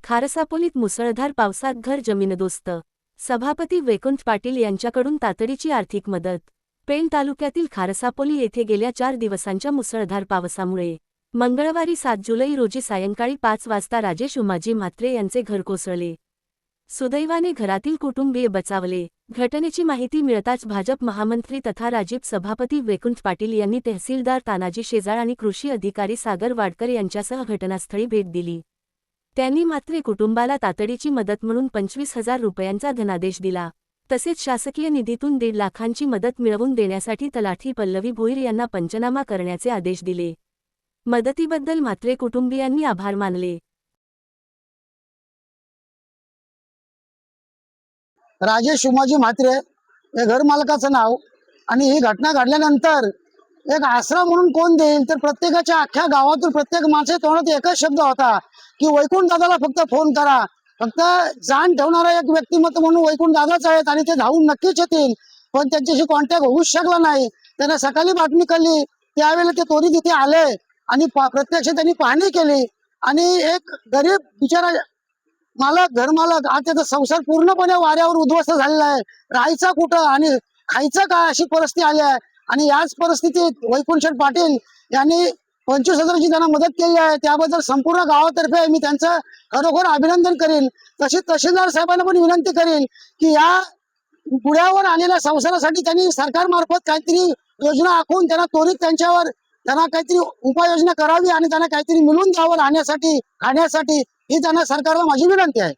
खारसापोलीत मुसळधार पावसात घर जमीनदोस्त। सभापती वैकुंठ पाटील यांच्याकडून तातडीची आर्थिक मदत। पेण तालुक्यातील खारसापोली येथे गेल्या 4 दिवसांच्या मुसळधार पावसामुळे मंगळवारी 7 जुलै रोजी सायंकाळी 5 वाजता राजेश उमाजी म्हात्रे यांचे घर कोसळले। सुदैवाने घरातील कुटुंबीय बचावले। घटनेची माहिती मिळताच भाजप महामंत्री तथा राजीप सभापती वैकुंठ पाटील यांनी तहसीलदार तानाजी शेजाळ आणि कृषी अधिकारी सागर वाडकर यांच्यासह घटनास्थळी भेट दिली। त्यांनी म्हात्रे कुटुंबाला तातडीची मदत म्हणून 25,000 रुपयांचा धनादेश दिला। तसेच शासकीय निधीतून 1.5 लाखांची मदत मिळवून देण्यासाठी तलाठी पल्लवी भोईर यांना पंचनामा करण्याचे आदेश दिले। मदतीबद्दल म्हात्रे कुटुंबियांनी आभार मानले। राजेश उमाजी म्हात्रे हे घर मालकाचं नाव आणि ही घटना घडल्यानंतर एक आसरा म्हणून कोण देईल तर प्रत्येकाच्या अख्ख्या गावातून प्रत्येक माणसाच्या तोंडात एकच शब्द होता की वैकुंठ दादाला फक्त फोन करा। फक्त जाण ठेवणारा एक व्यक्तिमत्व म्हणून वैकुंठ दादाच आहेत आणि ते धावून नक्कीच येतील, पण त्यांच्याशी कॉन्टॅक्ट होऊच शकला नाही। त्यांना सकाळी बातमी कळली, त्यावेळेला ते त्वरित इथे आले आणि प्रत्यक्ष त्यांनी पाहणी केली आणि एक गरीब बिचारा घर मालक आज त्याचा संसार पूर्णपणे वाऱ्यावर उद्ध्वस्त झालेला आहे। राहायचं कुठं आणि खायचं काय अशी परिस्थिती आली आहे आणि याच परिस्थितीत वैकुंठ पाटील यांनी 25,000ची त्यांना मदत केली आहे। त्याबद्दल संपूर्ण गावातर्फे मी त्यांचं खरोखर अभिनंदन करीन। तसेच तहसीलदार साहेबांना पण विनंती करीन की या पुढ्यावर आलेल्या संसारासाठी त्यांनी सरकारमार्फत काहीतरी योजना आखून त्यांना त्वरित त्यांना काहीतरी उपाययोजना करावी आणि त्यांना काहीतरी मिळून द्यावं राहण्यासाठी खाण्यासाठी ही त्यांना सरकारला माझी विनंती आहे।